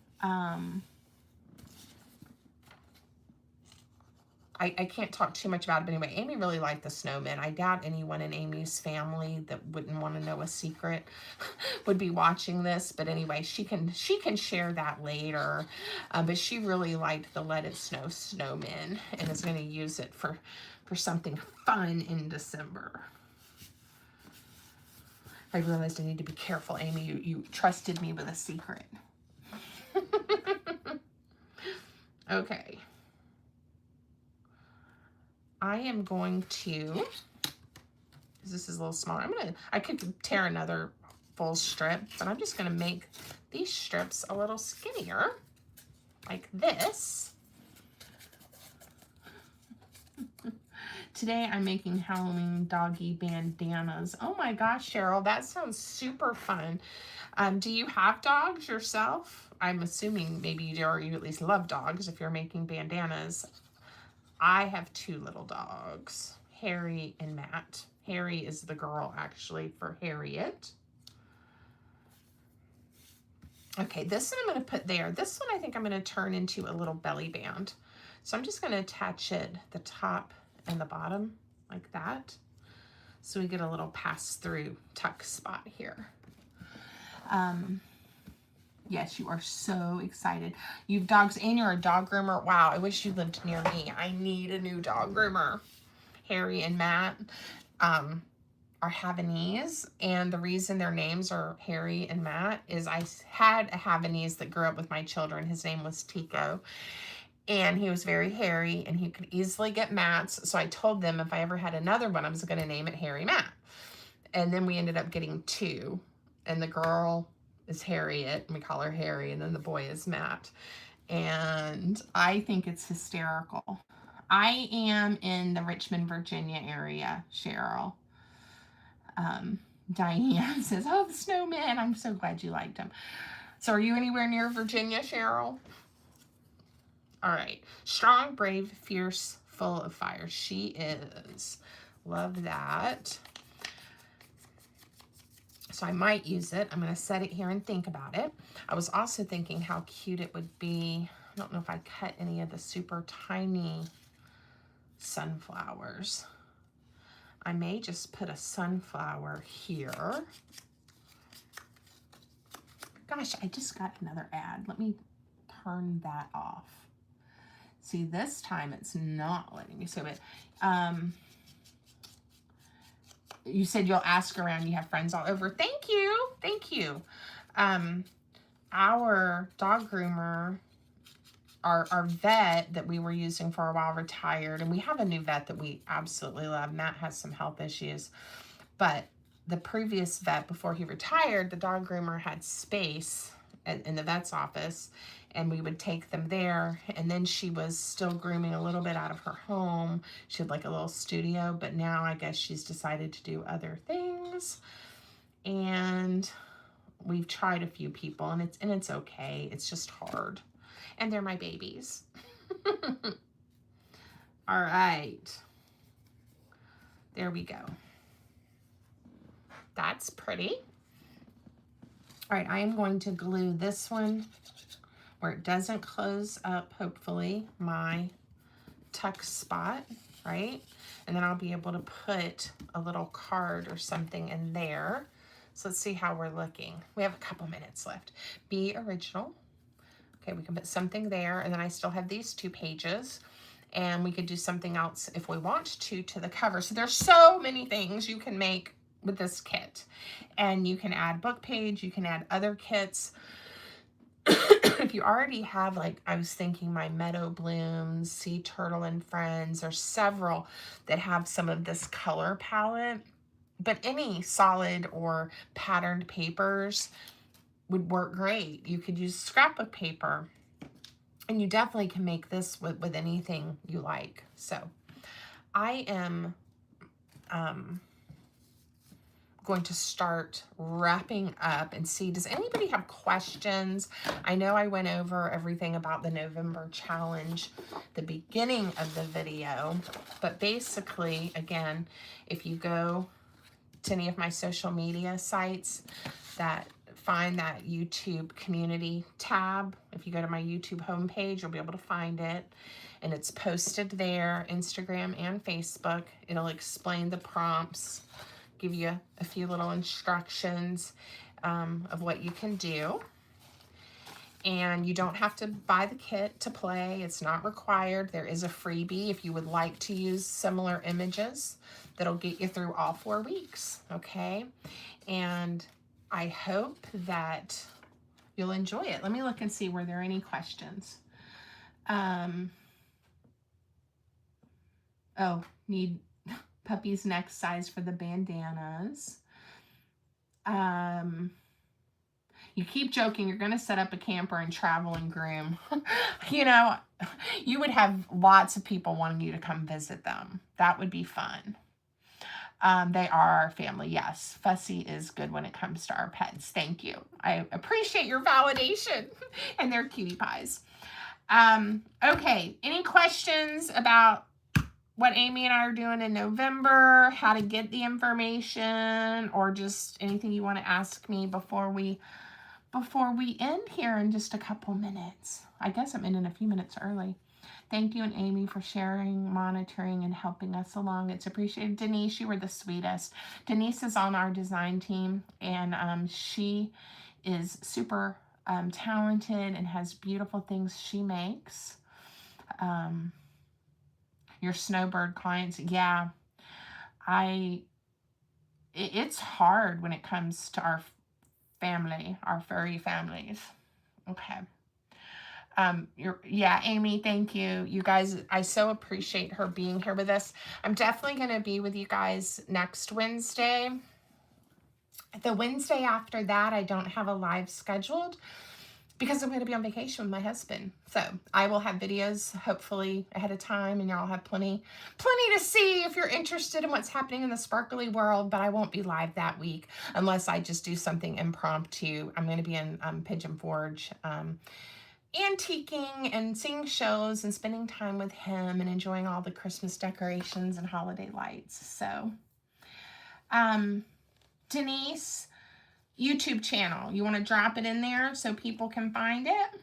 I can't talk too much about it, but anyway, Amy really liked the snowman. I doubt anyone in Amy's family that wouldn't want to know a secret would be watching this, but anyway, she can share that later. But she really liked the Let It Snow snowman and is going to use it for something fun in December. I realized I need to be careful, Amy. You trusted me with a secret. Okay. I am going to, because this is a little smaller, I could tear another full strip, but I'm just going to make these strips a little skinnier, like this. Today I'm making Halloween doggy bandanas. Oh my gosh, Cheryl, that sounds super fun. Do you have dogs yourself? I'm assuming maybe you do, or you at least love dogs if you're making bandanas. I have 2 little dogs, Harry and Matt. Harry is the girl, actually, for Harriet. Okay, this one I'm going to put there. This one I think I'm going to turn into a little belly band. So I'm just going to attach it the top and the bottom like that. So we get a little pass-through tuck spot here. Yes, you are so excited. You have dogs and you're a dog groomer. Wow, I wish you lived near me. I need a new dog groomer. Harry and Matt are Havanese, and the reason their names are Harry and Matt is I had a Havanese that grew up with my children. His name was Tico, and he was very hairy, and he could easily get Matts. So I told them if I ever had another one, I was going to name it Harry Matt. And then we ended up getting 2, and the girl is Harriet, and we call her Harry, and then the boy is Matt. And I think it's hysterical. I am in the Richmond, Virginia area, Cheryl. Diane says, oh, the snowman. I'm so glad you liked him. So are you anywhere near Virginia, Cheryl? All right. Strong, brave, fierce, full of fire. She is. Love that. So I might use it. I'm going to set it here and think about it. I was also thinking how cute it would be. I don't know if I cut any of the super tiny sunflowers. I may just put a sunflower here. Gosh, I just got another ad. Let me turn that off. See, this time it's not letting me. So it, you said you'll ask around. You have friends all over. Thank you. Thank you. Our dog groomer, our vet that we were using for a while retired, and we have a new vet that we absolutely love. Matt has some health issues, but the previous vet before he retired, the dog groomer had space in the vet's office, and we would take them there. And then she was still grooming a little bit out of her home. She had like a little studio, but now I guess she's decided to do other things. And we've tried a few people, and it's okay. It's just hard. And they're my babies. All right. There we go. That's pretty. All right, I am going to glue this one where it doesn't close up, hopefully, my tuck spot, right? And then I'll be able to put a little card or something in there. So let's see how we're looking. We have a couple minutes left. Be original. Okay, we can put something there, and then I still have these 2 pages, and we could do something else if we want to the cover. So there's so many things you can make with this kit, and you can add book page, you can add other kits. If you already have, like I was thinking, my Meadow Blooms, Sea Turtle and Friends, there's several that have some of this color palette, but any solid or patterned papers would work great. You could use scrapbook paper, and you definitely can make this with anything you like. So I am going to start wrapping up and see, does anybody have questions? I know I went over everything about the November challenge the beginning of the video, but basically, again, if you go to any of my social media sites, find that YouTube community tab. If you go to my YouTube homepage, you'll be able to find it, and it's posted there, Instagram and Facebook. It'll explain the prompts, give you a few little instructions of what you can do. And you don't have to buy the kit to play. It's not required. There is a freebie if you would like to use similar images that'll get you through all 4 weeks, okay? And I hope that you'll enjoy it. Let me look and see, were there any questions? Oh, need puppy's neck size for the bandanas. You keep joking you're going to set up a camper and travel and groom. You know, you would have lots of people wanting you to come visit them. That would be fun. They are our family. Yes, Fussy is good when it comes to our pets. Thank you. I appreciate your validation. And they're cutie pies. Okay, any questions about what Amy and I are doing in November, how to get the information, or just anything you want to ask me before we end here in just a couple minutes? I guess I'm ending a few minutes early. Thank you and Amy for sharing, monitoring, and helping us along. It's appreciated. Denise, you were the sweetest. Denise is on our design team, and she is super talented and has beautiful things she makes. Your snowbird clients, yeah. It's hard when it comes to our family, our furry families. Okay. Yeah, Amy, thank you. You guys, I so appreciate her being here with us. I'm definitely going to be with you guys next Wednesday. The Wednesday after that, I don't have a live scheduled because I'm going to be on vacation with my husband. So I will have videos hopefully ahead of time, and y'all have plenty to see if you're interested in what's happening in the sparkly world, but I won't be live that week unless I just do something impromptu. I'm going to be in Pigeon Forge antiquing and seeing shows and spending time with him and enjoying all the Christmas decorations and holiday lights. So, Denise, YouTube channel, you want to drop it in there so people can find it?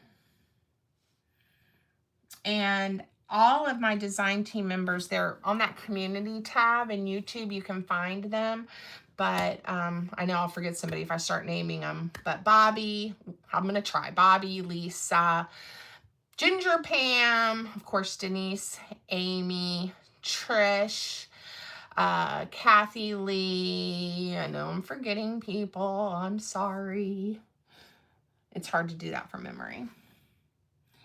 And all of my design team members, they're on that community tab in YouTube. You can find them. But I know I'll forget somebody if I start naming them. But Bobby, I'm going to try. Bobby, Lisa, Ginger Pam, of course, Denise, Amy, Trish, Kathy Lee. I know I'm forgetting people. I'm sorry. It's hard to do that from memory.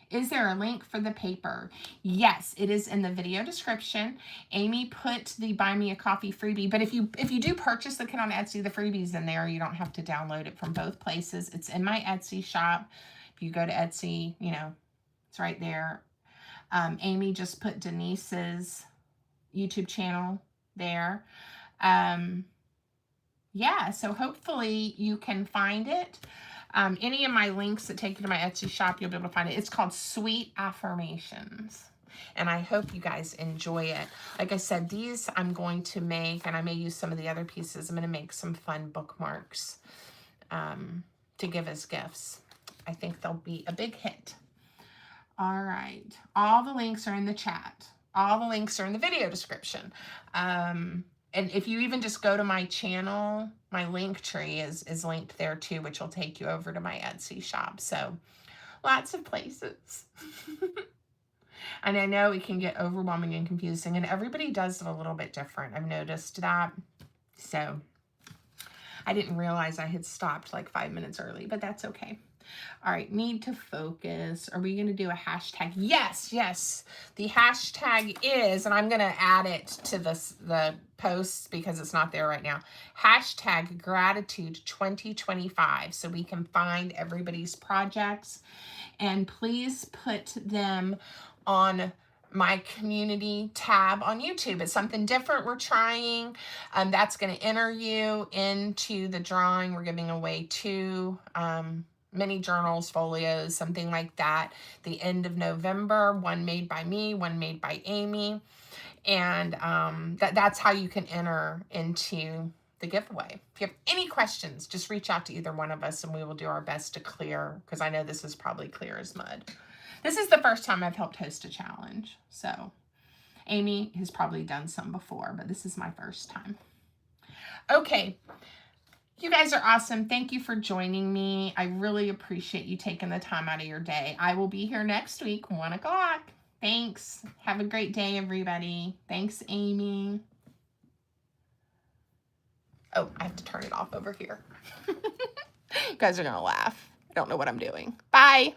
Is there a link for the paper? Yes, it is in the video description. Amy put the Buy Me a Coffee freebie, but if you do purchase the kit on Etsy, the freebie's in there. You don't have to download it from both places. It's in my Etsy shop. If you go to Etsy, you know, it's right there. Amy just put Denise's YouTube channel there. Yeah, so hopefully you can find it. Any of my links that take you to my Etsy shop, you'll be able to find it. It's called Sweet Affirmations. And I hope you guys enjoy it. Like I said, these I'm going to make, and I may use some of the other pieces. I'm going to make some fun bookmarks to give as gifts. I think they'll be a big hit. All right. All the links are in the chat. All the links are in the video description. And if you even just go to my channel, my link tree is linked there too, which will take you over to my Etsy shop. So lots of places. And I know it can get overwhelming and confusing, and everybody does it a little bit different. I've noticed that. So I didn't realize I had stopped like 5 minutes early, but that's okay. All right, need to focus. Are we going to do a hashtag? Yes, yes. The hashtag is, and I'm going to add it to the posts because it's not there right now, hashtag gratitude 2025, so we can find everybody's projects. And please put them on my community tab on YouTube. It's something different we're trying. That's going to enter you into the drawing. We're giving away 2 mini journals, folios, something like that, the end of November, one made by me, one made by Amy. And that's how you can enter into the giveaway. If you have any questions, just reach out to either one of us and we will do our best to clear, because I know this is probably clear as mud. This is the first time I've helped host a challenge. So Amy has probably done some before, but this is my first time. Okay. You guys are awesome. Thank you for joining me. I really appreciate you taking the time out of your day. I will be here next week, 1 o'clock. Thanks. Have a great day, everybody. Thanks, Amy. Oh, I have to turn it off over here. You guys are going to laugh. I don't know what I'm doing. Bye.